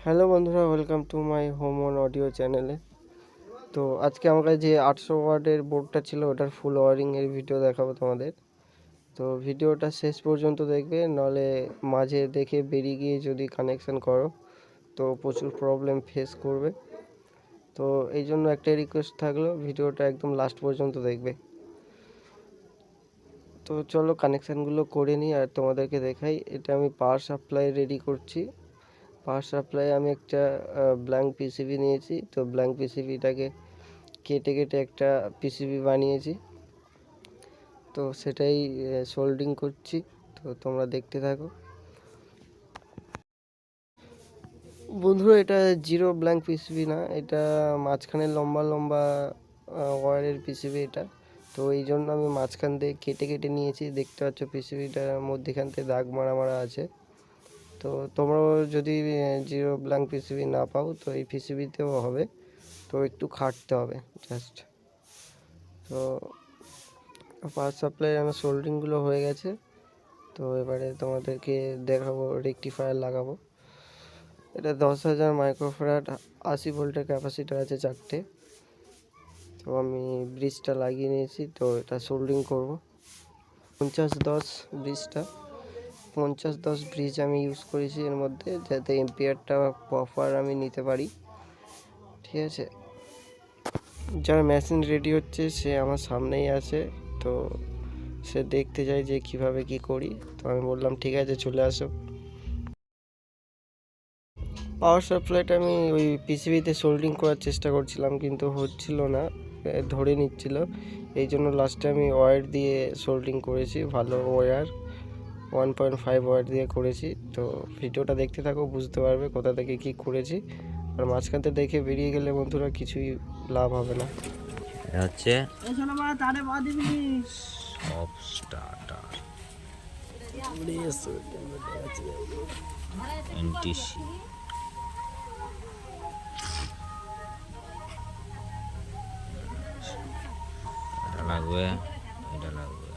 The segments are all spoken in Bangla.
হ্যালো বন্ধুরা, welcome to my home on audio চ্যানেলে। তো আজকে আমার কাছে যে 800 ওয়াটের বোর্ডটা ছিল ওটার ফুল ওয়ারিংয়ের ভিডিও দেখাবো তোমাদের। তো ভিডিওটা শেষ পর্যন্ত দেখবে, নাহলে মাঝে দেখে বেরিয়ে গিয়ে যদি কানেকশান করো তো প্রচুর প্রবলেম ফেস করবে। তো এই জন্য একটা রিকোয়েস্ট থাকলো, ভিডিওটা একদম লাস্ট পর্যন্ত দেখবে। তো চলো কানেকশানগুলো করে নিই আর তোমাদেরকে দেখাই। এটা আমি পাওয়ার সাপ্লাই রেডি করছি। পাওয়ার সাপ্লাই আমি একটা ব্ল্যাঙ্ক পিসিবি নিয়েছি। তো ব্ল্যাঙ্ক পিসিবিটাকে কেটে কেটে একটা পিসিবি বানিয়েছি। তো সেটাই সোল্ডিং করছি। তো তোমরা দেখতে থাকো বন্ধুরা। এটা জিরো ব্ল্যাঙ্ক পিসিবি না, এটা মাঝখানে লম্বা লম্বা ওয়্যারের পিসিবি এটা। তো এই জন্য আমি মাঝখান দিয়ে কেটে কেটে নিয়েছি। দেখতে পাচ্ছ পিসিবিটার মধ্যেখান থেকে দাগ মারা মারা আছে। তো তোমরাও যদি জিরো ব্ল্যাঙ্ক পিসিবি না পাও তো এই পিসিবিতেও হবে, তো একটু খাটতে হবে জাস্ট। তো পাওয়ার সাপ্লাই আমার সোল্ডিংগুলো হয়ে গেছে। তো এবারে তোমাদেরকে দেখাবো রেকটিফায়ার লাগাবো। এটা 10,000 মাইক্রোফ্যারাড 80 ভোল্টের ক্যাপাসিটার আছে চারটে। তো আমি ব্রিজটা লাগিয়ে নিয়েছি। তো এটা সোল্ডিং করব 50-10 ব্রিজটা। 50-10 ব্রিজ আমি ইউজ করেছি এর মধ্যে, যাতে এম্পিয়ারটা প্রপার আমি নিতে পারি। ঠিক আছে, যার মেশিন রেডি হচ্ছে সে আমার সামনেই আছে। তো সে দেখতে যায় যে কিভাবে কি করি। তো আমি বললাম ঠিক আছে চলে আসো। পাওয়ার সাপ্লাইটা আমি ওই পিসিবিতে সোল্ডিং করার চেষ্টা করছিলাম, কিন্তু হচ্ছিল না, ধরে নিচ্ছিল। এই জন্য লাস্টে আমি ওয়্যার দিয়ে সোল্ডিং করেছি, ভালো ওয়্যার 1.5 ওয়্যার দিয়ে করেছি। তো ভিডিওটা দেখতে থাকো, বুঝতে পারবে কোথা থেকে কি করেছি। আর মাঝখানতে দেখে বেরিয়ে গেলে বন্ধুরা কিছুই লাভ হবে না। হচ্ছে সব স্টার্টার এনটিসি। এটা লাগবে, এটা লাগবে,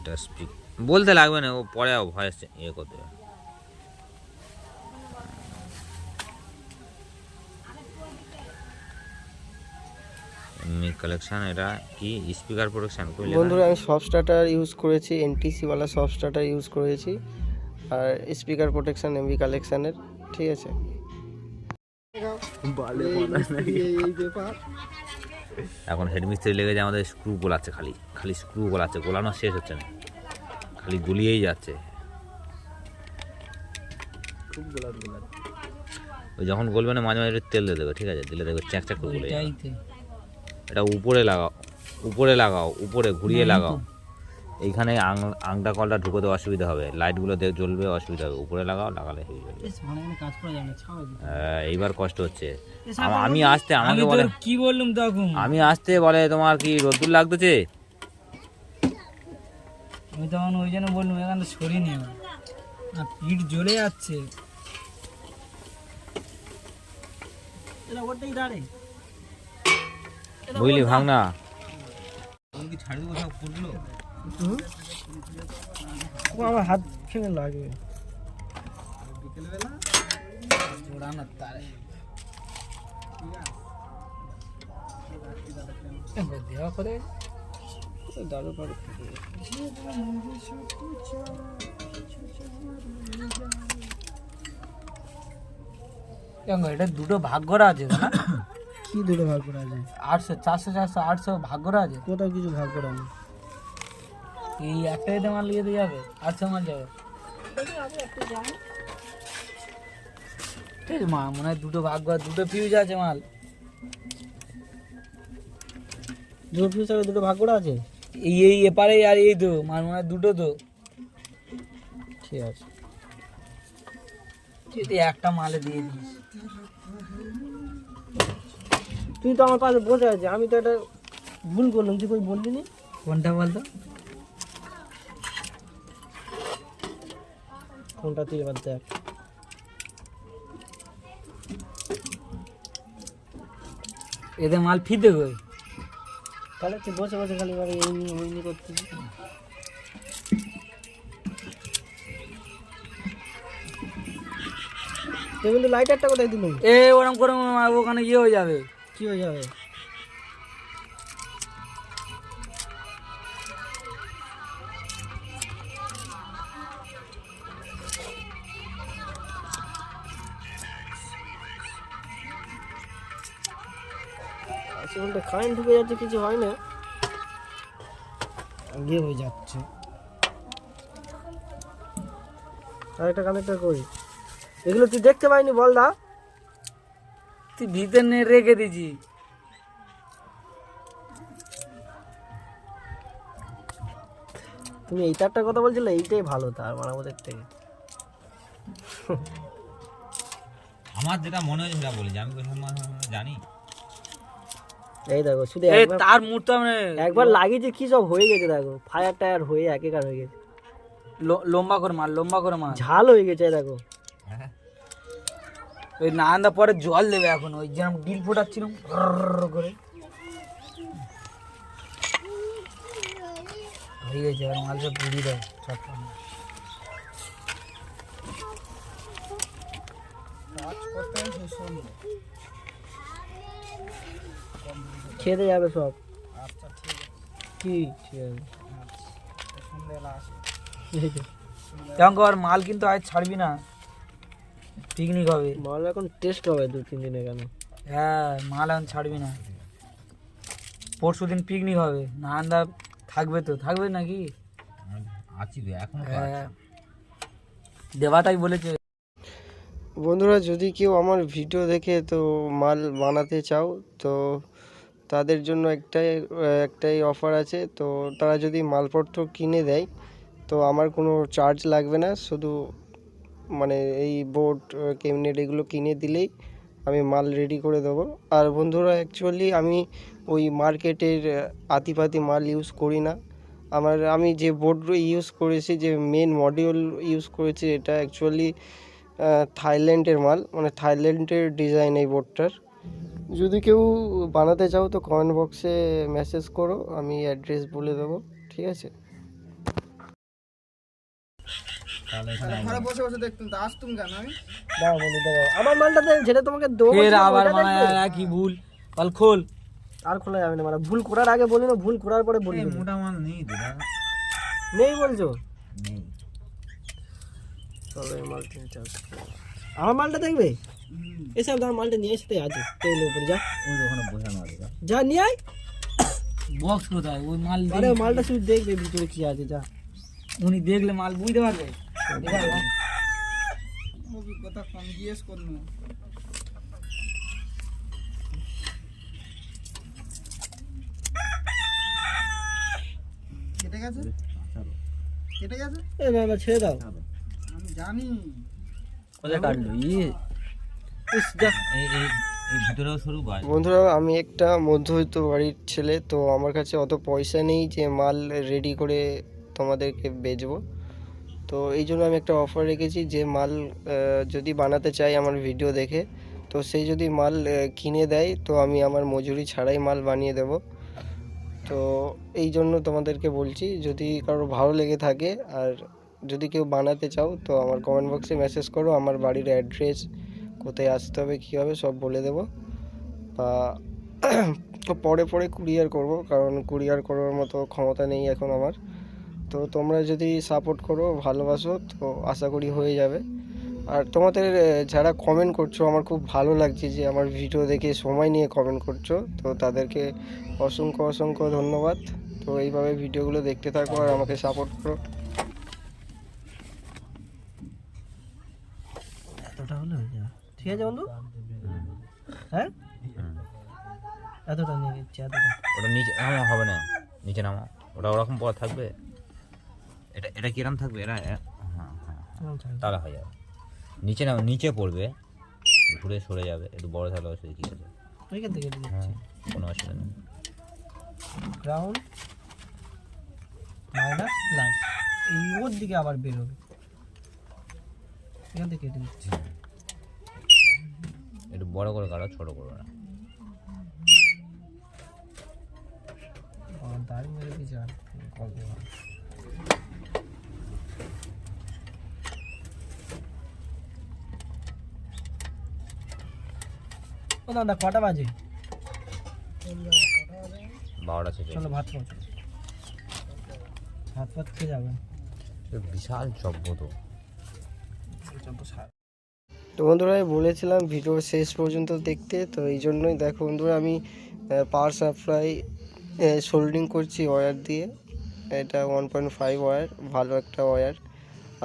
এটা স্পিক বলতে লাগবে না, ও পরে ভয়েস ইয়ে করতে। এমনি কালেকশন, এটা কি স্পিকার প্রোটেকশন বন্ধুরা, আমি সব স্টার্টার ইউজ করেছি, এনটিসি ওয়ালা সব স্টার্টার ইউজ করেছি, আর স্পিকার প্রোটেকশন এমবি কালেকশানের। ঠিক আছে, এখন হেডমিস্ত্রি লেগেছে আমাদের স্ক্রু গোলাচ্ছে, খালি খালি স্ক্রু গোলাচ্ছে, গোলানো শেষ হচ্ছে না, খালি গুলিয়েই যাচ্ছে। ওই যখন গলবে না মাঝে মাঝে তেল দিয়ে দেবে, ঠিক আছে, দিলে দেখবে চ্যাক চ্যাক করে গলে যাবে। এটা উপরে লাগাও, উপরে লাগাও, উপরে ঘুরিয়ে লাগাও। এইখানে আংটা কলটা ঢুকে দেওয়া অসুবিধা হবে, লাইটগুলো জ্বলবে, অসুবিধা হবে। উপরে লাগাও, লাগালে হয়ে যাবে। এইবার কষ্ট হচ্ছে। আমি আসতে আমাকে বলে কি বললাম তখন, আমি আসতে বলে তোমার কি রোদ্দুর লাগতেছে। আমি তখন ওই জন্য বললাম এখানে সরিয়ে নিও না, পিঠ জ্বলে যাচ্ছে। বুঝলি ভাঙ না। আমার হাত খেলে লাগবে। দেওয়া করে দারু পারু এটা দুটো ভাগ করা আছে না? কি দুটো ভাগ করা আছে? 800 400 400 800 ভাগ করা আছে। কোথাও কিছু ভাগ করা নেই। এই একটাই তো মাল লিয়ে দিয়ে যাবে, 800 মাল যাবে। ঠিক মা মনে হয় দুটো ভাগ করা, দুটো ফিউজ আছে মাল। দুটো ফিউজ আর দুটো ভাগ করা আছে। এই এপারে আর এই তো মাল মনে হয় দুটো। তো ঠিক আছে, তুই একটা মালে দিয়ে দিস। তুই তো আমার পাশে বসে আছে, আমি তো এটা ভুল করলাম, তুই কই বললি নি? কোনটা বলতো? কোনটা তুই এবার দেখ। এদের মাল ফিতে কই? তাহলে তুই বসে বসে খালি এই ওই করছিস। বন্ধু লাইটারটা কোথায় দিল? এ ওরকম করে ওখানে ইয়ে হয়ে যাবে। কি হয়ে যাবে? কারেন্ট ঢুকে যাচ্ছে, কিছু হয় না, আগে হয়ে যাচ্ছে। আরেকটা কানেক্টর করি। এগুলো তুই দেখতে পাইনি বল দা? তুই ভিতর নিয়ে রেখে দিছি। তুমি এই তারটার কথা বলছিলে, এইটাই ভালো তার মারামতের থেকে। আমার যেটা মনে হয়েছে সেটা বলি, আমি জানি। এই দেখো শুধু এই তার মুহূর্তে একবার লাগিয়েছে কি সব হয়ে গেছে, দেখো ফায়ার টায়ার হয়ে একেকার হয়ে গেছে। লম্বা করে মার, লম্বা করে মার। ঝাল হয়ে গেছে দেখো। ওই নান্দা পরে জল দেবে এখন, ওই যেরকম ডিল ফোটাচ্ছিল করে হয়ে গেছে। এবার মালটা পুড়ি দেয় সব। খেতে যাবে সব। কি ঠিক আছে। এখন আর মাল কিন্তু আজ ছাড়বি না, পিকনিক হবে। মাল এখন টেস্ট হবে 2-3 দিনে কেন? হ্যাঁ মাল এখন ছাড়বি না, পরশু দিন পিকনিক হবে। নান্দা থাকবে তো, থাকবে নাকি? আছি এখন। হ্যাঁ দেবাতাই বলেছে। বন্ধুরা যদি কেউ আমার ভিডিও দেখে তো মাল বানাতে চাও, তো তাদের জন্য একটাই অফার আছে। তো তারা যদি মালপত্র কিনে দেয় তো আমার কোনো চার্জ লাগবে না, শুধু মানে এই বোর্ড ক্যাবিনেট এগুলো কিনে দিলেই আমি মাল রেডি করে দেবো। আর বন্ধুরা অ্যাকচুয়ালি আমি ওই মার্কেটের আতিপাতি মাল ইউজ করি না। আমি যে বোর্ডগুলো ইউজ করেছি, যে মেন মডিউল ইউজ করেছি, এটা অ্যাকচুয়ালি থাইল্যান্ডের মাল, মানে থাইল্যান্ডের ডিজাইন এই বোর্ডটার। যদি কেউ বানাতে চাও তো কমেন্ট বক্সে মেসেজ করো, আমি অ্যাড্রেস বলে দেবো, ঠিক আছে? ঘরে বসে বসে দেখতুম তো, আসতুম কেন আমি? দাও বন্ধু দাও, আমার মালটা যেটা তোমাকে দেবো ফের বলছিলাম, আবার ওটা মানে দেখবে? কি ভুল বল, খোল। আর খোলা যাবে না, মানে ভুল করার আগে বলি না, ভুল করার পরে বলি। মোটা মাল নেই দাদা, নেই বলছো? নেই। চলো এই মাল 3-4 আমার মালটা দেখবে? এসব ধর মালটা নিয়ে এসে আছে টেবিলের উপরে, যা ওই ওখানে বসানো আছে। যা নিয়ে আয়। বক্স কোথায়? ওই মাল আরে মালটা শুধু দেখবে ভিতরে কি আছে, যা। উনি দেখলে মাল বুঝতে পারবে। অভিজ্ঞতা কম, জিজ্ঞেস করুন। কেটে গেছে, কেটে গেছে, এ বাবা ছেড়ে দাও। আমি জানি। কোথায় কাটলো? ইস, যা। এই ভিতরেও সরু গাছ। বন্ধুরা আমি একটা মধ্যবিত্ত বাড়ির ছেলে, তো আমার কাছে অত পয়সা নেই যে মাল রেডি করে তোমাদেরকে বেচবো। তো এই জন্য আমি একটা অফার রেখেছি, যে মাল যদি বানাতে চাই আমার ভিডিও দেখে, তো সেই যদি মাল কিনে দেয় তো আমি আমার মজুরি ছাড়াই মাল বানিয়ে দেব। তো এই জন্য তোমাদেরকে বলছি, যদি কারো ভালো লেগে থাকে আর যদি কেউ বানাতে চাও তো আমার কমেন্ট বক্সে মেসেজ করো, আমার বাড়ির অ্যাড্রেস, কোথায় আসতে হবে কী হবে সব বলে দেবো। বা পরে কুরিয়ার করব, কারণ কুরিয়ার করার মতো ক্ষমতা নেই এখন আমার। তো তোমরা যদি সাপোর্ট করো, ভালোবাসো, তো আশা করি হয়ে যাবে। আর তোমাদের যারা কমেন্ট করছো, আমার খুব ভালো লাগছে যে আমার ভিডিও দেখে সময় নিয়ে কমেন্ট করছো, তো তাদেরকে অসংখ্য ধন্যবাদ। তো এইভাবে ভিডিওগুলো দেখতে থাকো আর আমাকে সাপোর্ট করো। এতটা হলে হয়ে যাবে, ঠিক আছে বন্ধু? হ্যাঁ এতটা নিয়ে নিচ্ছি, এতটা। ওটা নিচে নামা হবে না, নিচে নামা, ওটা ওরকম পর থাকবে। এটা কিরম থাকবে? হ্যাঁ, তাহলে হয়ে যাবে। নিচে নাও, নিচে পড়বে, ঘুরে সরে যাবে, একটু বড় থাকলে অসুবিধা কী আছে? ওইখান থেকে হ্যাঁ, কোনো অসুবিধা নেই। গ্রাউন্ড মাইনাস প্লাস, এই ওর দিকে আবার বেরোবে, এখান থেকে কেটে দিচ্ছি। একটু বড় করে কাটো, ছোট করো না। দাঁড়িয়ে মেরে দিয়েছে আর গল্প হয়। ও দাদা কটা বাজে? 12টা শেষ চলো ভাত খাও, চলো। ভাত খেয়ে যাবে। বিশাল চব্য তো। তো বন্ধুরা আমি বলেছিলাম ভিডিও শেষ পর্যন্ত দেখতে, তো এই জন্যই দেখো বন্ধুরা আমি পাওয়ার সাপ্লাই সোল্ডিং করছি ওয়্যার দিয়ে। এটা 1.5 ওয়্যার, ভালো একটা ওয়্যার।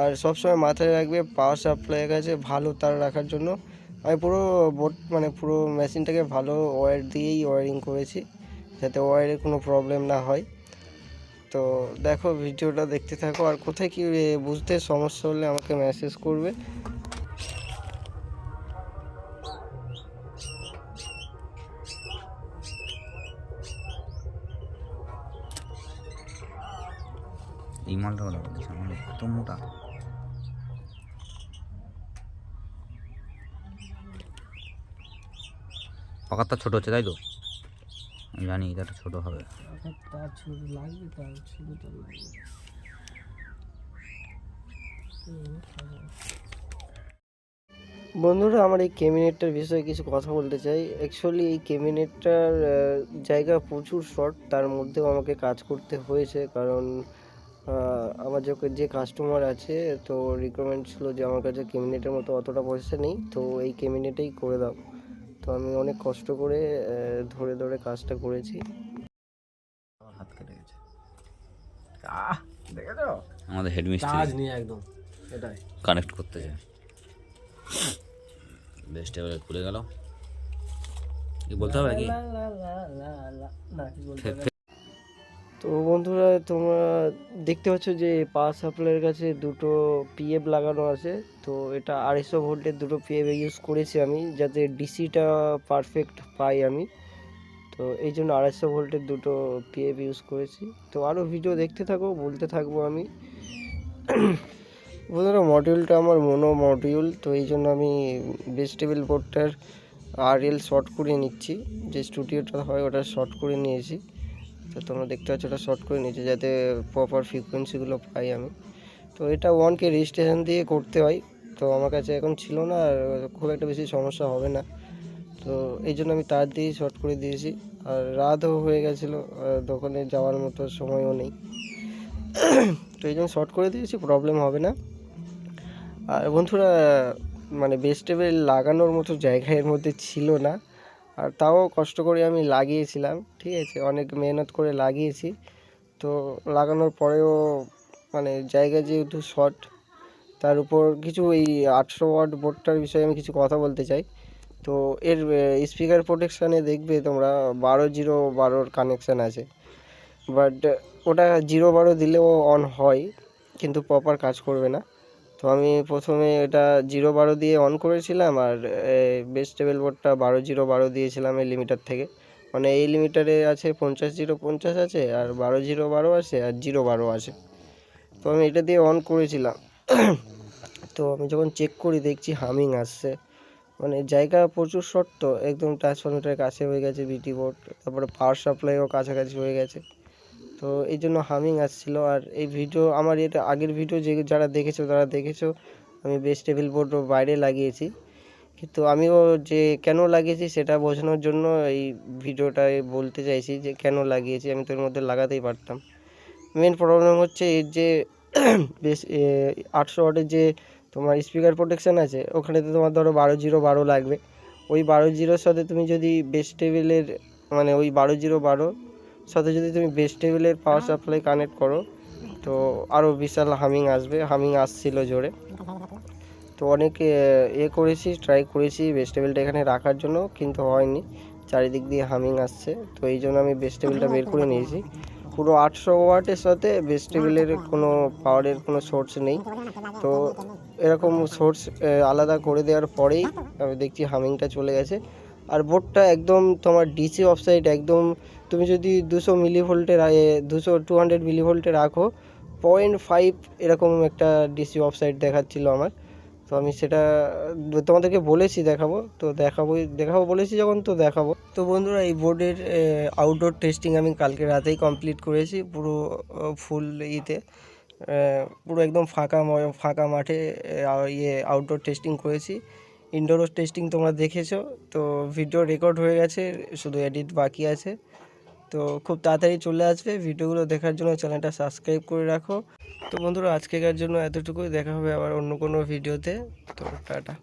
আর সবসময় মাথায় রাখবে পাওয়ার সাপ্লাইয়ের কাছে ভালো তার রাখার জন্য আমি পুরো বোর্ড মানে পুরো মেশিনটাকে ভালো ওয়্যার দিয়েই ওয়্যারিং করেছি, যাতে ওয়্যারের কোনো প্রবলেম না হয়। তো দেখো ভিডিওটা দেখতে থাকো, আর কোথায় কি বুঝতে সমস্যা হলে আমাকে মেসেজ করবে। এই মালটা কথা বলছিস, আমার এত মোটা। পাকারটা ছোট হচ্ছে তাই তো? আমি জানি এটা একটা ছোট হবে। তার ছোট লাগবে, তার ছোটটা লাগবে। বন্ধুরা আমার এই ক্যাবিনেটটার বিষয়ে কিছু কথা বলতে চাই। অ্যাকচুয়ালি এই ক্যাবিনেটটার জায়গা প্রচুর শর্ট, তার মধ্যেও আমাকে কাজ করতে হয়েছে, কারণ আমার যে কাস্টমার আছে তো রিকোয়ারমেন্ট ছিল যে আমার কাছে ক্যাবিনেটের মতো অতটা পয়সা নেই, তো এই ক্যাবিনেটেই করে দাও। তো আমি অনেক কষ্ট করে ধরে ধরে কাজটা করেছি। হাত কেটে গেছে। দেখেছো আমাদের হেডমিস্ত্রি কাজ নিয়ে একদম এটাই কানেক্ট করতে যায়, বেস্ট এবারে খুলে গেল। কি বলতে হবে নাকি? তো বন্ধুরা তোমরা দেখতে পাচ্ছ যে পাওয়ার সাপ্লাইয়ের কাছে দুটো পিএফ লাগানো আছে। তো এটা 250 ভোল্টের দুটো পিএফ ইউজ করেছি আমি, যাতে ডিসিটা পারফেক্ট পাই আমি। তো এই জন্য 250 ভোল্টের দুটো পিএফ ইউজ করেছি। তো আরও ভিডিও দেখতে থাকো, বলতে থাকবো আমি। বন্ধুরা মডিউলটা আমার মোনো মডিউল, তো এই জন্য আমি ভেজিটেবল বোর্ডটার আরএল শর্ট করে নিচ্ছি, যে স্টুডিওটা হয় ওটা শর্ট করে নিয়েছি। তো তোমরা দেখতে পাচ্ছ ওটা শর্ট করে নিয়েছি যাতে প্রপার ফ্রিকোয়েন্সিগুলো পাই আমি। তো এটা 1K রেজিস্ট্রেশন দিয়ে করতে হয়, তো আমার কাছে এখন ছিল না, আর খুব একটা বেশি সমস্যা হবে না। তো এই জন্য আমি তার দিয়েই শর্ট করে দিয়েছি। আর রাতও হয়ে গেছিলো, দোকানে যাওয়ার মতো সময়ও নেই, তো এই জন্য শর্ট করে দিয়েছি, প্রবলেম হবে না। আর বন্ধুরা মানে ভেজিটেবল লাগানোর মতো জায়গা এর মধ্যে ছিল না, আর তাও কষ্ট করে আমি লাগিয়েছিলাম, ঠিক আছে, অনেক মেহনত করে লাগিয়েছি। তো লাগানোর পরেও মানে জায়গা যেহেতু শর্ট, তার উপর কিছু এই 800 ওয়াট বোর্ডটার বিষয়ে আমি কিছু কথা বলতে চাই। তো এর স্পিকার প্রোটেকশানে দেখবে তোমরা 12-0-12 কানেকশান আছে, বাট ওটা 0-12 দিলেও অন হয়, কিন্তু প্রপার কাজ করবে না। তো আমি প্রথমে এটা 0-12 দিয়ে অন করেছিলাম, আর ভেজিটেবল বোর্ডটা 12-0-12 দিয়েছিলাম এই লিমিটার থেকে। মানে এই লিমিটারে আছে 50-0-50 আছে, আর 12-0-12 আছে, আর 0-12 আছে। তো আমি এটা দিয়ে অন করেছিলাম। তো আমি যখন চেক করি দেখছি হামিং আসছে, মানে জায়গা প্রচুর শর্ট, তো একদম ট্রান্সফরমেটারের কাছে হয়ে গেছে বিটি বোর্ড, তারপরে পাওয়ার সাপ্লাইও কাছাকাছি হয়ে গেছে, তো এই জন্য হামিং আসছিলো। আর এই ভিডিও আমার এটা আগের ভিডিও যারা দেখেছো তারা দেখেছো আমি ভেজিটেবল বোর্ড বাইরে লাগিয়েছি, কিন্তু আমিও যে কেন লাগিয়েছি সেটা বোঝানোর জন্য এই ভিডিওটায় বলতে চাইছি যে কেন লাগিয়েছি। আমি তো এর মধ্যে লাগাতেই পারতাম। মেন প্রবলেম হচ্ছে এর যে বেশ 800 ওয়াটের যে তোমার স্পিকার প্রোটেকশান আছে, ওখানে তো তোমার ধরো 12-0-12 লাগবে। ওই 12-0-র সাথে তুমি যদি ভেজিটেবলের মানে ওই 12-0-12 সাথে যদি তুমি ভেজিটেবলের পাওয়ার সাপ্লাই কানেক্ট করো, তো আরও বিশাল হামিং আসবে, হামিং আসছিলো জোরে। তো অনেক করেছি, ট্রাই করেছি ভেজিটেবলটা এখানে রাখার জন্য, কিন্তু হয়নি, চারিদিক দিয়ে হামিং আসছে। তো এই জন্য আমি ভেজিটেবলটা বের করে নিয়েছি। পুরো 800 ওয়াটের সাথে ভেজিটেবলের কোনো পাওয়ারের কোনো সোর্স নেই, তো এরকম সোর্স আলাদা করে দেওয়ার পরেই আমি দেখছি হামিংটা চলে গেছে। আর বোর্ডটা একদম তোমার ডিসি অফসাইড, একদম তুমি যদি 200 মিলিভোল্টের 200 মিলিভোল্টে রাখো 0.5 এরকম একটা ডিসি অফসাইড দেখাচ্ছিলো আমার। তো আমি সেটা তোমাদেরকে বলেছি দেখাবো, তো দেখাবো বলেছি যখন, তো দেখাবো। তো বন্ধুরা এই বোর্ডের আউটডোর টেস্টিং আমি কালকে রাতেই কমপ্লিট করেছি, পুরো ফুল পুরো একদম ফাঁকা মাঠে আউটডোর টেস্টিং করেছি। ইনডোর টেস্টিং তোমরা দেখেছো, তো ভিডিও রেকর্ড হয়ে গেছে, শুধু এডিট বাকি আছে। তো খুব তাড়াতাড়ি চলে আসবে। ভিডিওগুলো দেখার জন্য চ্যানেলটা সাবস্ক্রাইব করে রাখো। তো বন্ধুরা, আজকেকার জন্য এতটুকুই। দেখা হবে আবার অন্য কোনো ভিডিওতে। তো টাটা।